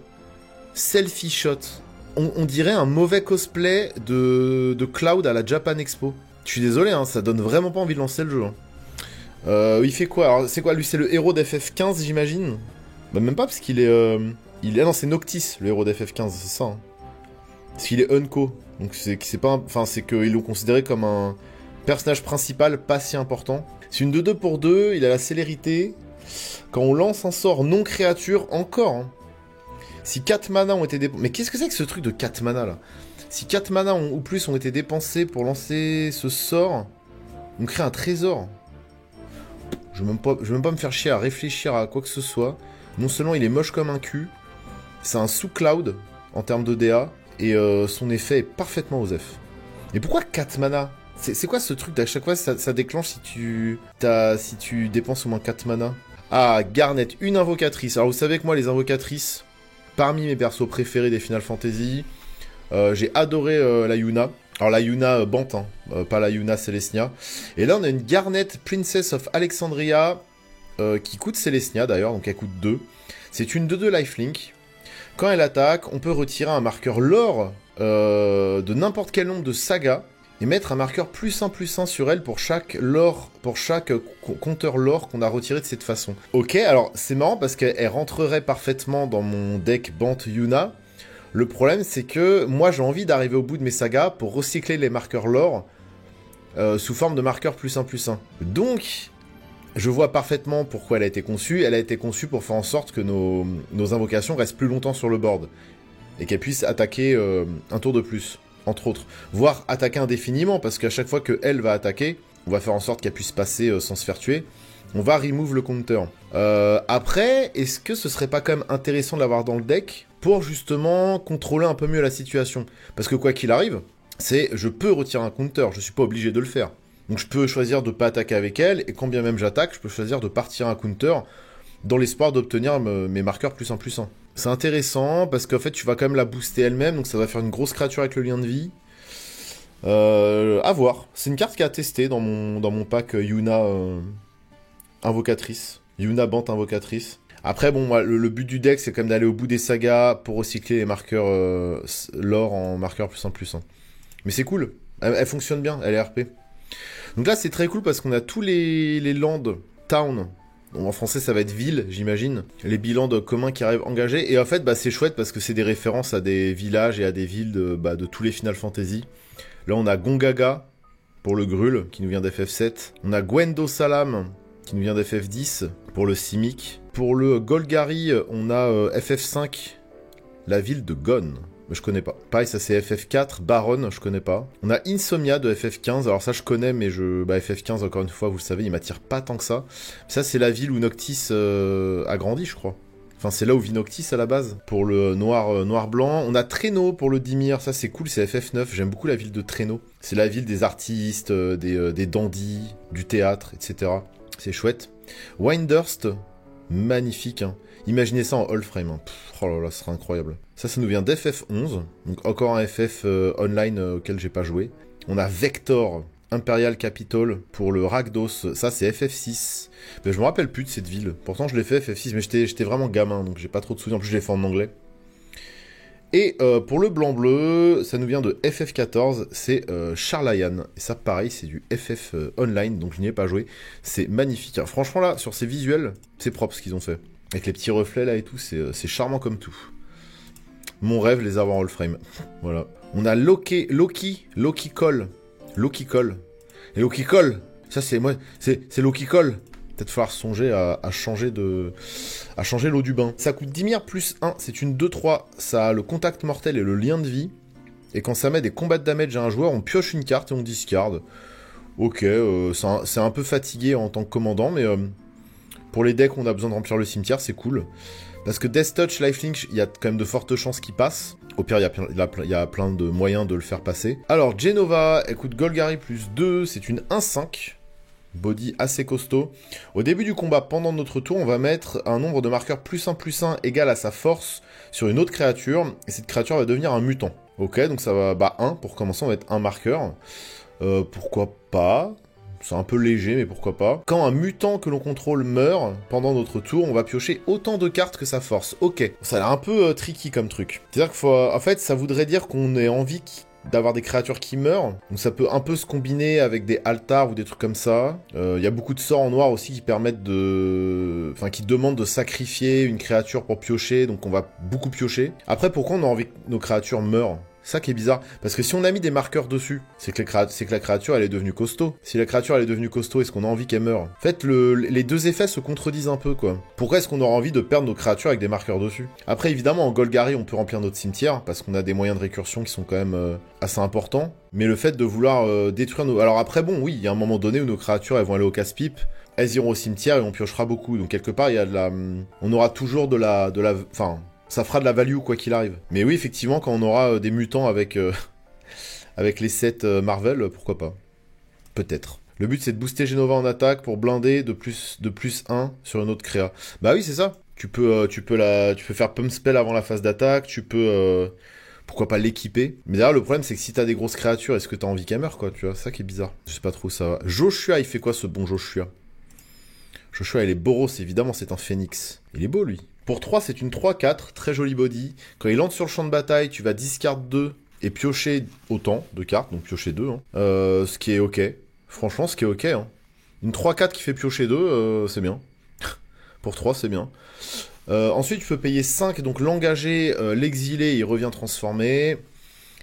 Selfie shot. On dirait un mauvais cosplay de Cloud à la Japan Expo. Je suis désolé, hein, ça donne vraiment pas envie de lancer le jeu. Hein. Il fait quoi? Alors, c'est quoi? Lui, c'est le héros d'FF15, j'imagine? Bah, même pas, parce qu'il est... Ah non, c'est Noctis, le héros d'FF15, c'est ça. Hein. Parce qu'il est Unco. Donc, c'est pas... Enfin, c'est qu'ils l'ont considéré comme un personnage principal pas si important. C'est une 2-2 pour 2, il a la célérité. Quand on lance un sort non-créature, encore. Hein. Si 4 manas ont été dépensés... Mais qu'est-ce que c'est que ce truc de 4 manas, là? Si 4 manas ou plus ont été dépensés pour lancer ce sort, on crée un trésor. Je veux même pas me faire chier à réfléchir à quoi que ce soit. Non seulement il est moche comme un cul, c'est un sous-cloud en termes de DA, et son effet est parfaitement osef. Et pourquoi 4 mana? C'est quoi ce truc d'à chaque fois ça déclenche si tu dépenses au moins 4 mana? Ah, Garnet, une invocatrice. Alors vous savez que moi les invocatrices, parmi mes persos préférés des Final Fantasy, j'ai adoré la Yuna. Alors la Yuna Bant, hein, pas la Yuna Celestia. Et là on a une Garnet Princess of Alexandria qui coûte Celestia d'ailleurs, donc elle coûte 2. C'est une 2-2 lifelink. Quand elle attaque, on peut retirer un marqueur lore de n'importe quel nombre de sagas et mettre un marqueur +1/+1 sur elle pour chaque compteur lore qu'on a retiré de cette façon. Ok, alors c'est marrant parce qu'elle rentrerait parfaitement dans mon deck Bant Yuna. Le problème, c'est que moi, j'ai envie d'arriver au bout de mes sagas pour recycler les marqueurs lore sous forme de marqueurs +1/+1. Donc, je vois parfaitement pourquoi elle a été conçue. Elle a été conçue pour faire en sorte que nos invocations restent plus longtemps sur le board et qu'elles puissent attaquer un tour de plus, entre autres. Voire attaquer indéfiniment, parce qu'à chaque fois qu'elle va attaquer, on va faire en sorte qu'elle puisse passer sans se faire tuer. On va remove le counter. Après, est-ce que ce serait pas quand même intéressant de l'avoir dans le deck pour justement contrôler un peu mieux la situation? Parce que quoi qu'il arrive, je peux retirer un counter, je suis pas obligé de le faire. Donc je peux choisir de pas attaquer avec elle, et quand bien même j'attaque, je peux choisir de partir un counter dans l'espoir d'obtenir mes marqueurs +1/+1. C'est intéressant, parce qu'en fait tu vas quand même la booster elle-même, donc ça va faire une grosse créature avec le lien de vie. À voir. C'est une carte qui a testé dans mon pack Yuna Invocatrice. Yuna Bant Invocatrice. Après, bon, moi, le but du deck, c'est quand même d'aller au bout des sagas pour recycler les marqueurs lore en marqueurs +1/+1. Mais c'est cool. Elle fonctionne bien, elle est RP. Donc là, c'est très cool parce qu'on a tous les lands town Donc, en français, ça va être ville, j'imagine. Les bilans de communs qui arrivent engagés. Et en fait, bah, c'est chouette parce que c'est des références à des villages et à des villes de tous les Final Fantasy. Là, on a Gongaga pour le Grul, qui nous vient d'FF7. On a Gwendo Salam, qui nous vient d'FF10, pour le Simic. Pour le Golgari, on a FF5, la ville de Gon. Mais je connais pas. Pareil, ça c'est FF4, Baron, je connais pas. On a Insomnia de FF15, alors ça je connais, mais FF15, encore une fois, vous le savez, il m'attire pas tant que ça. Ça c'est la ville où Noctis a grandi, je crois. Enfin, c'est là où vit Noctis à la base. Pour le noir-blanc, on a Traîneau pour le Dimir, ça c'est cool, c'est FF9, j'aime beaucoup la ville de Traîneau. C'est la ville des artistes, des dandys, du théâtre, etc. C'est chouette. Windurst, magnifique, hein. Imaginez ça en all frame. Hein. Oh là là, ce sera incroyable. Ça nous vient d'FF11. Donc encore un FF online auquel j'ai pas joué. On a Vector, Imperial Capital pour le Rakdos. Ça, c'est FF6. Mais je me rappelle plus de cette ville. Pourtant, je l'ai fait FF6, mais j'étais vraiment gamin, donc j'ai pas trop de souvenirs. En plus, je l'ai fait en anglais. Et pour le blanc-bleu, ça nous vient de FF14. C'est Charlayan. Et ça, pareil, c'est du FF online, donc je n'y ai pas joué. C'est magnifique. Hein. Franchement, là, sur ces visuels, c'est propre ce qu'ils ont fait. Avec les petits reflets là et tout, c'est charmant comme tout. Mon rêve, les avoir en all frame. Voilà. On a Loki Call. Loki Call. Et Loki Call, ça c'est moi, c'est Loki Call. Peut-être falloir songer à changer l'eau du bain. Ça coûte 10 mire plus 1, c'est une 2-3. Ça a le contact mortel et le lien de vie. Et quand ça met des combats de damage à un joueur, on pioche une carte et on discarde. Ok, c'est un peu fatigué en tant que commandant, mais... pour les decks, on a besoin de remplir le cimetière, c'est cool. Parce que Death Touch, Lifelink, il y a quand même de fortes chances qu'il passe. Au pire, il y a plein de moyens de le faire passer. Alors, Genova, écoute, Golgari plus 2, c'est une 1-5. Body assez costaud. Au début du combat, pendant notre tour, on va mettre un nombre de marqueurs plus 1 égal à sa force sur une autre créature. Et cette créature va devenir un mutant. Ok, donc ça va... 1, pour commencer, on va être un marqueur. Pourquoi pas ? C'est un peu léger, mais pourquoi pas. Quand un mutant que l'on contrôle meurt, pendant notre tour, on va piocher autant de cartes que sa force. Ok. Ça a l'air un peu tricky comme truc. C'est-à-dire qu'il faut... En fait, ça voudrait dire qu'on ait envie d'avoir des créatures qui meurent. Donc ça peut un peu se combiner avec des altars ou des trucs comme ça. Il y a beaucoup de sorts en noir aussi qui permettent de... Enfin, qui demandent de sacrifier une créature pour piocher, donc on va beaucoup piocher. Après, pourquoi on a envie que nos créatures meurent ? Ça qui est bizarre, parce que si on a mis des marqueurs dessus, c'est que la créature elle est devenue costaud. Si la créature elle est devenue costaud, est-ce qu'on a envie qu'elle meure ? En fait, les deux effets se contredisent un peu, quoi. Pourquoi est-ce qu'on aura envie de perdre nos créatures avec des marqueurs dessus ? Après, évidemment, en Golgari, on peut remplir notre cimetière, parce qu'on a des moyens de récursion qui sont quand même assez importants. Mais le fait de vouloir détruire nos... Alors après, bon, oui, il y a un moment donné où nos créatures, elles vont aller au casse-pipe, elles iront au cimetière et on piochera beaucoup. Donc quelque part, il y a de la... On aura toujours de la... Enfin... Ça fera de la value quoi qu'il arrive. Mais oui, effectivement, quand on aura des mutants avec les sets Marvel, pourquoi pas. Peut-être. Le but, c'est de booster Genova en attaque pour blinder de plus 1 sur une autre créa. Bah oui, c'est ça. Tu peux faire pump spell avant la phase d'attaque, tu peux... pourquoi pas l'équiper. Mais d'ailleurs, le problème, c'est que si t'as des grosses créatures, est-ce que t'as envie qu'elles meurent, quoi, tu vois ? C'est ça qui est bizarre. Je sais pas trop ça va. Joshua, il fait quoi, ce bon Joshua ? Joshua, il est Boros, évidemment, c'est un phénix. Il est beau, lui. Pour 3, c'est une 3-4, très jolie body. Quand il entre sur le champ de bataille, tu vas discard 2 et piocher autant de cartes, donc piocher 2. Hein. Ce qui est ok. Franchement, ce qui est ok. Hein. Une 3-4 qui fait piocher 2, c'est bien. Pour 3, c'est bien. Ensuite, tu peux payer 5, donc l'engager, l'exiler, il revient transformé.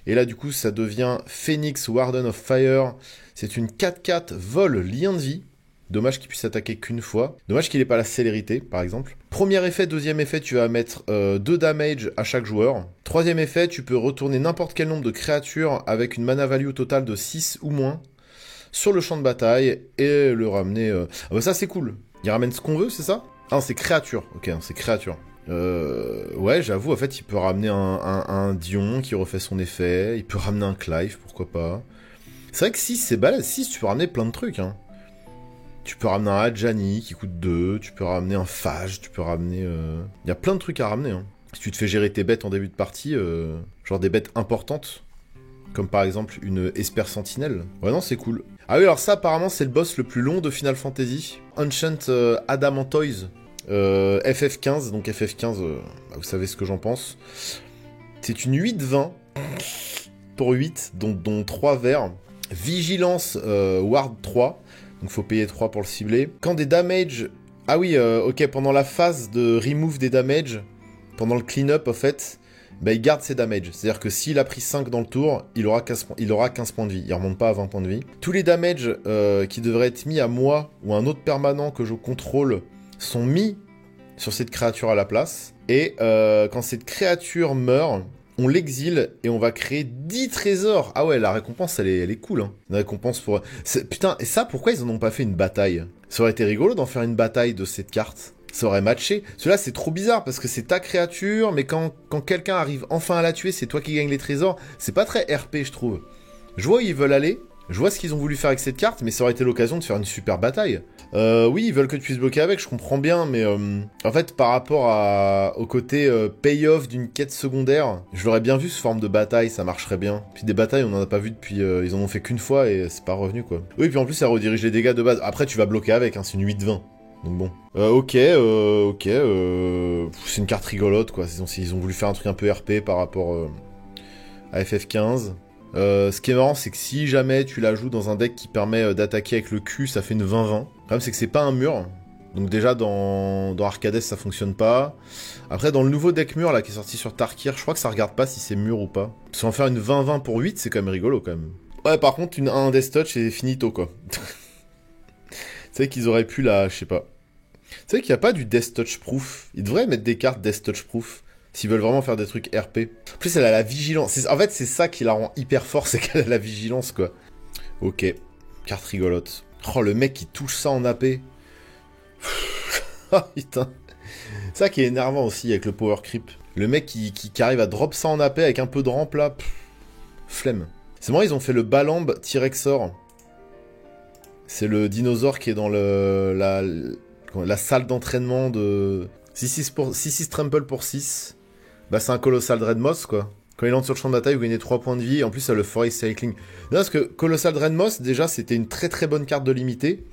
Et là, du coup, ça devient Phoenix Warden of Fire. C'est une 4-4 vol lien de vie. Dommage qu'il puisse attaquer qu'une fois. Dommage qu'il n'ait pas la célérité, par exemple. Premier effet, deuxième effet, tu vas mettre 2 damage à chaque joueur. Troisième effet, tu peux retourner n'importe quel nombre de créatures avec une mana value totale de 6 ou moins sur le champ de bataille et le ramener... Ah bah ça, c'est cool. Il ramène ce qu'on veut, c'est ça ? Ah, c'est créature. Ok, c'est créature. Ouais, j'avoue, en fait, il peut ramener un Dion qui refait son effet. Il peut ramener un Clive, pourquoi pas. C'est vrai que 6, c'est balèze. 6, tu peux ramener plein de trucs, hein. Tu peux ramener un Adjani qui coûte 2, tu peux ramener un Phage, tu peux ramener... Il y a plein de trucs à ramener. Hein. Si tu te fais gérer tes bêtes en début de partie, genre des bêtes importantes, comme par exemple une Esper Sentinelle. Ouais, non, c'est cool. Ah oui, alors ça, apparemment, c'est le boss le plus long de Final Fantasy. Ancient Adamantoise, FF15, donc FF15, vous savez ce que j'en pense. C'est une 8-20 pour 8, dont 3 verts. Vigilance Ward 3. Donc faut payer 3 pour le cibler. Quand des damages Ah oui, ok, pendant la phase de remove des damage, pendant le clean-up, en fait, bah, il garde ses damages. C'est-à-dire que s'il a pris 5 dans le tour, il aura 15 points de vie. Il remonte pas à 20 points de vie. Tous les damages qui devraient être mis à moi ou à un autre permanent que je contrôle sont mis sur cette créature à la place. Et quand cette créature meurt, on l'exile et on va créer 10 trésors. Ah ouais, la récompense, elle est cool. Hein. Une récompense pour... Putain, et ça, pourquoi ils en ont pas fait une bataille? Ça aurait été rigolo d'en faire une bataille de cette carte. Ça aurait matché. Cela c'est trop bizarre parce que c'est ta créature, mais quand quelqu'un arrive enfin à la tuer, c'est toi qui gagnes les trésors. C'est pas très RP, je trouve. Je vois où ils veulent aller, je vois ce qu'ils ont voulu faire avec cette carte, mais ça aurait été l'occasion de faire une super bataille. Oui, ils veulent que tu puisses bloquer avec, je comprends bien, mais en fait, par rapport au côté payoff d'une quête secondaire, je l'aurais bien vu sous forme de bataille, ça marcherait bien. Puis des batailles, on en a pas vu depuis, ils en ont fait qu'une fois et c'est pas revenu, quoi. Oui, puis en plus, ça redirige les dégâts de base. Après, tu vas bloquer avec, hein, c'est une 8-20. Donc bon. Ok, c'est une carte rigolote, quoi. Ils ont voulu faire un truc un peu RP par rapport à FF15. Ce qui est marrant, c'est que si jamais tu la joues dans un deck qui permet d'attaquer avec le cul, ça fait une 20-20. Le problème, c'est que c'est pas un mur. Donc déjà, dans Arcades, ça fonctionne pas. Après, dans le nouveau deck mur, là, qui est sorti sur Tarkir, je crois que ça regarde pas si c'est mur ou pas. Parce qu'en faire une 20-20 pour 8, c'est quand même rigolo, quand même. Ouais, par contre, un Death Touch, c'est finito, quoi. C'est vrai qu'ils auraient pu la... Je sais pas. C'est vrai qu'il n'y a pas du Death Touch Proof. Ils devraient mettre des cartes Death Touch Proof. S'ils veulent vraiment faire des trucs RP. En plus, elle a la vigilance. En fait, c'est ça qui la rend hyper fort, c'est qu'elle a la vigilance, quoi. Ok. Carte rigolote. Oh, le mec qui touche ça en AP. Ah, putain. C'est ça qui est énervant aussi avec le power creep. Le mec qui arrive à drop ça en AP avec un peu de rampe, là. Flemme. C'est marrant, ils ont fait le Balamb T-Rexor. C'est le dinosaure qui est dans la salle d'entraînement de... 6-6 trample pour 6. Bah c'est un Colossal Dreadmoss, quoi. Quand il entre sur le champ de bataille, vous gagnez 3 points de vie. En plus, ça a le Forest Cycling. Non, parce que Colossal Dreadmoss, déjà, c'était une très très bonne carte de limité.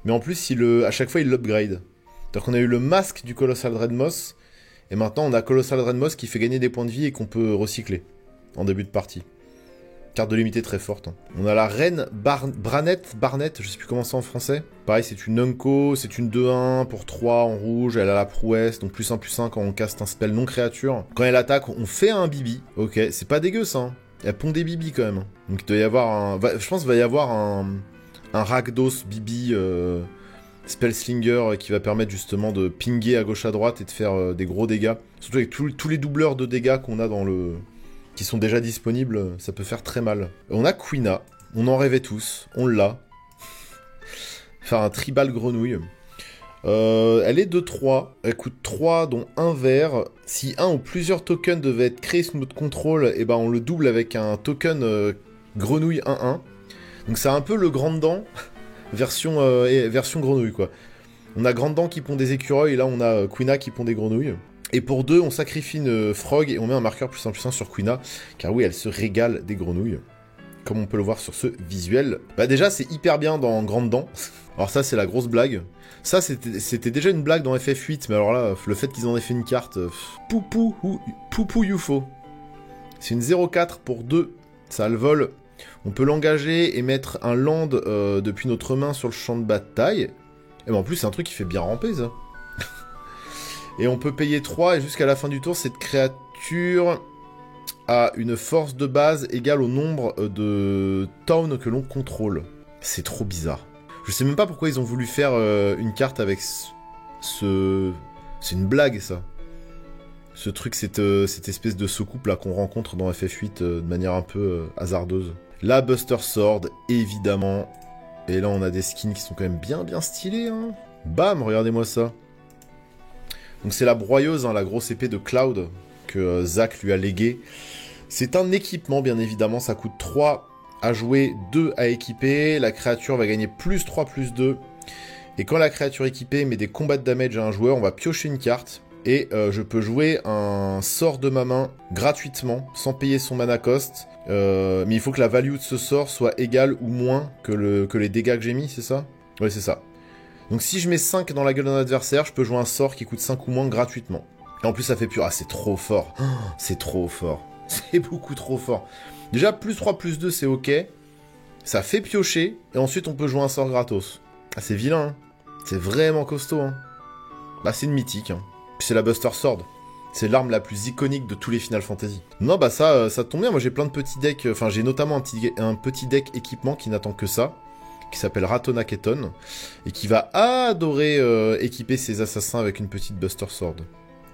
Mais en plus, à chaque fois, il l'upgrade. Donc on a eu le masque du Colossal Dreadmoss. Et maintenant, on a Colossal Dreadmoss qui fait gagner des points de vie et qu'on peut recycler en début de partie. Carte de limité très forte. Hein. On a la reine Barnet, je sais plus comment c'est en français. Pareil, c'est une Unco, c'est une 2-1 pour 3 en rouge, elle a la prouesse, donc +1/+1 quand on caste un spell non créature. Quand elle attaque, on fait un bibi. Ok, c'est pas dégueu ça. Hein. Elle pond des bibis quand même. Hein. Donc il doit y avoir un... Je pense qu'il va y avoir un Rakdos bibi Spellslinger qui va permettre justement de pinguer à gauche à droite et de faire des gros dégâts. Surtout avec tous les doubleurs de dégâts qu'on a dans le... qui sont déjà disponibles, ça peut faire très mal. On a Quina, on en rêvait tous, on l'a. Faire un tribal grenouille. Elle est de 3, elle coûte 3 dont un vert. Si un ou plusieurs tokens devaient être créés sous notre contrôle, et ben on le double avec un token grenouille 1-1. Donc c'est un peu le grand dent version grenouille, quoi. On a grande dent qui pond des écureuils, et là on a Quina qui pond des grenouilles. Et pour 2, on sacrifie une frog et on met un marqueur +1/+1 sur Quina, car oui, elle se régale des grenouilles, comme on peut le voir sur ce visuel. Bah déjà, c'est hyper bien dans Grande Dent. Alors ça, c'est la grosse blague. Ça, c'était déjà une blague dans FF8, mais alors là, le fait qu'ils en aient fait une carte... Poupou UFO. C'est une 0-4 pour 2, ça a le vol. On peut l'engager et mettre un land depuis notre main sur le champ de bataille. Et ben en plus, c'est un truc qui fait bien ramper, ça. Et on peut payer 3, et jusqu'à la fin du tour, cette créature a une force de base égale au nombre de towns que l'on contrôle. C'est trop bizarre. Je sais même pas pourquoi ils ont voulu faire une carte avec ce... C'est une blague, ça. Ce truc, cette espèce de soucoupe là qu'on rencontre dans FF8 de manière un peu hasardeuse. La Buster Sword, évidemment. Et là, on a des skins qui sont quand même bien stylés, hein. Bam, regardez-moi ça. Donc c'est la broyeuse, hein, la grosse épée de Cloud que Zach lui a léguée. C'est un équipement, bien évidemment, ça coûte 3 à jouer, 2 à équiper. La créature va gagner +3/+2. Et quand la créature équipée met des combats de damage à un joueur, on va piocher une carte. Et je peux jouer un sort de ma main gratuitement, sans payer son mana cost. Mais il faut que la value de ce sort soit égale ou moins que les dégâts que j'ai mis, c'est ça? Ouais, c'est ça. Donc si je mets 5 dans la gueule d'un adversaire, je peux jouer un sort qui coûte 5 ou moins gratuitement. Et en plus ça fait pur. Ah, c'est trop fort. Oh, c'est trop fort. C'est beaucoup trop fort. Déjà, +3/+2, c'est ok. Ça fait piocher. Et ensuite, on peut jouer un sort gratos. Ah, c'est vilain, hein. C'est vraiment costaud, hein. Bah, c'est une mythique, hein. Puis c'est la Buster Sword. C'est l'arme la plus iconique de tous les Final Fantasy. Non, bah ça tombe bien. Moi, j'ai plein de petits decks. Enfin, j'ai notamment un petit deck équipement qui n'attend que ça, qui s'appelle Ratona Keton, et qui va adorer équiper ses assassins avec une petite Buster Sword.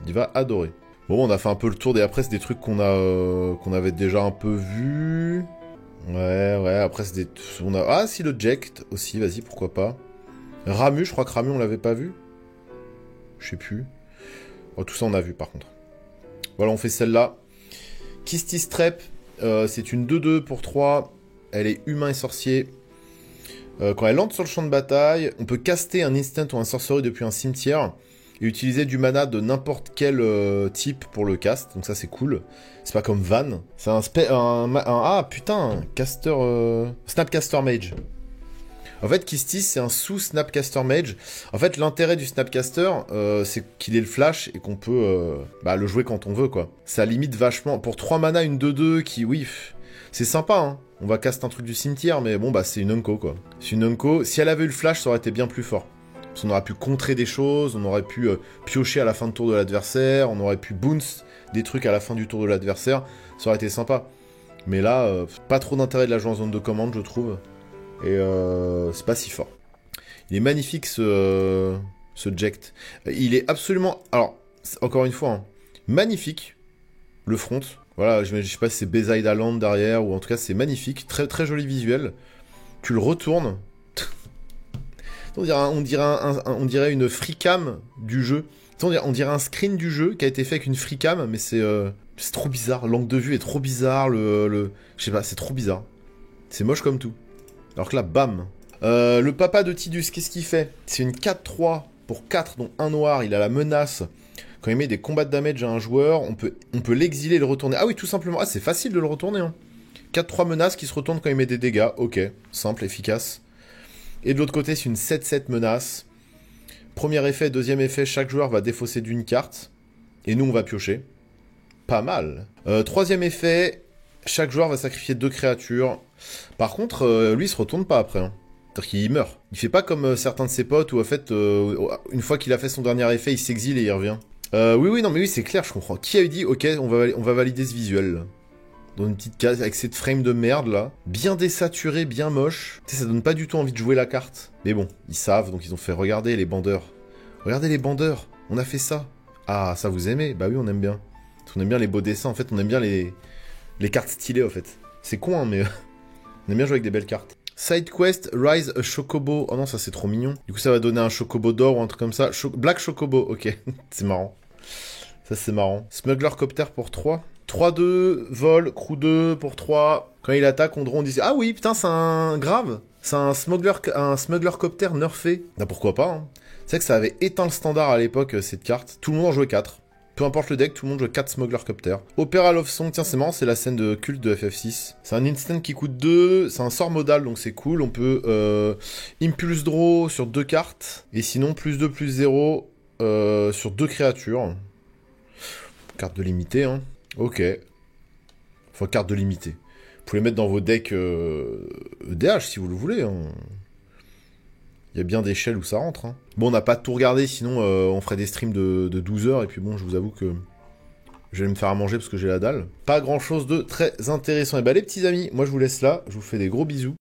Il va adorer. Bon, on a fait un peu le tour, et après, c'est des trucs qu'on avait déjà un peu vus. Ouais, après, c'est des... Ah, si, le Ject aussi, vas-y, pourquoi pas. Ramu, je crois que Ramu, on l'avait pas vu. Je sais plus. Oh, tout ça, on a vu, par contre. Voilà, on fait celle-là. Kistis Trap, c'est une 2-2 pour 3. Elle est humain et sorcier. Quand elle entre sur le champ de bataille, on peut caster un instant ou un sorcery depuis un cimetière et utiliser du mana de n'importe quel type pour le cast. Donc ça, c'est cool. C'est pas comme Van. C'est ah, putain, caster... Snapcaster Mage. En fait, Kistis, c'est un sous-Snapcaster Mage. En fait, l'intérêt du Snapcaster, c'est qu'il est le flash et qu'on peut le jouer quand on veut, quoi. Ça limite vachement. Pour 3 mana, une 2-2 qui, oui, c'est sympa, hein. On va caster un truc du cimetière, mais bon, bah, c'est une Unco, quoi. C'est une Unco. Si elle avait eu le flash, ça aurait été bien plus fort. Parce qu'on aurait pu contrer des choses, on aurait pu piocher à la fin de tour de l'adversaire, on aurait pu bounce des trucs à la fin du tour de l'adversaire. Ça aurait été sympa. Mais là, pas trop d'intérêt de la jouer en zone de commande, je trouve. Et c'est pas si fort. Il est magnifique ce Ject. Il est absolument... Alors, encore une fois, hein, magnifique. Le front. Voilà, je sais pas si c'est Beside Island derrière, ou en tout cas c'est magnifique. Très, très joli visuel. Tu le retournes. on dirait une freecam du jeu. On dirait un screen du jeu qui a été fait avec une freecam, mais c'est trop bizarre. L'angle de vue est trop bizarre. Je sais pas, c'est trop bizarre. C'est moche comme tout. Alors que là, bam. Le papa de Tidus, qu'est-ce qu'il fait? C'est une 4-3 pour 4, dont un noir. Il a la menace. Quand il met des combats de damage à un joueur, on peut l'exiler et le retourner. Ah oui, tout simplement. Ah, c'est facile de le retourner. Hein. 4-3 menaces qui se retournent quand il met des dégâts. Ok, simple, efficace. Et de l'autre côté, c'est une 7-7 menace. Premier effet, deuxième effet, chaque joueur va défausser d'une carte. Et nous, on va piocher. Pas mal. Troisième effet, chaque joueur va sacrifier 2 créatures. Par contre, lui, il se retourne pas après. Hein. C'est-à-dire qu'il meurt. Il fait pas comme certains de ses potes où, en fait, une fois qu'il a fait son dernier effet, il s'exile et il revient. Oui, c'est clair, je comprends. Qui a dit, ok, on va valider ce visuel, là. Dans une petite case, avec cette frame de merde, là. Bien désaturé, bien moche. Tu sais, ça donne pas du tout envie de jouer la carte. Mais bon, ils savent, donc ils ont fait, regardez les bandeurs. Regardez les bandeurs, on a fait ça. Ah, ça vous aimez? Bah oui, on aime bien. On aime bien les beaux dessins, en fait, on aime bien les cartes stylées, en fait. C'est con, hein, mais on aime bien jouer avec des belles cartes. Side quest, Rise a Chocobo. Oh non, ça c'est trop mignon. Du coup, ça va donner un Chocobo d'or ou un truc comme ça. Black Chocobo, ok. C'est marrant. Ça, c'est marrant. Smuggler Copter pour 3. 3-2, vol, crew 2 pour 3. Quand il attaque, on dit... Ah oui, putain, c'est un grave. C'est un smuggler Copter nerfé. Bah pourquoi pas, hein. C'est vrai que ça avait éteint le standard à l'époque, cette carte. Tout le monde en jouait 4. Peu importe le deck, tout le monde joue 4 Smuggler Copter. Opera Love Song, tiens, c'est marrant, c'est la scène de culte de FF6. C'est un instant qui coûte 2, c'est un sort modal, donc c'est cool. On peut Impulse Draw sur 2 cartes, et sinon plus 2, plus 0 sur 2 créatures. Carte de limité, hein. Ok. Enfin, carte de limité. Vous pouvez mettre dans vos decks EDH si vous le voulez, hein. Il y a bien des shells où ça rentre. Hein. Bon, on n'a pas tout regardé, sinon on ferait des streams de 12 heures. Et puis bon, je vous avoue que je vais me faire à manger parce que j'ai la dalle. Pas grand chose de très intéressant. Et bah les petits amis, moi je vous laisse là. Je vous fais des gros bisous.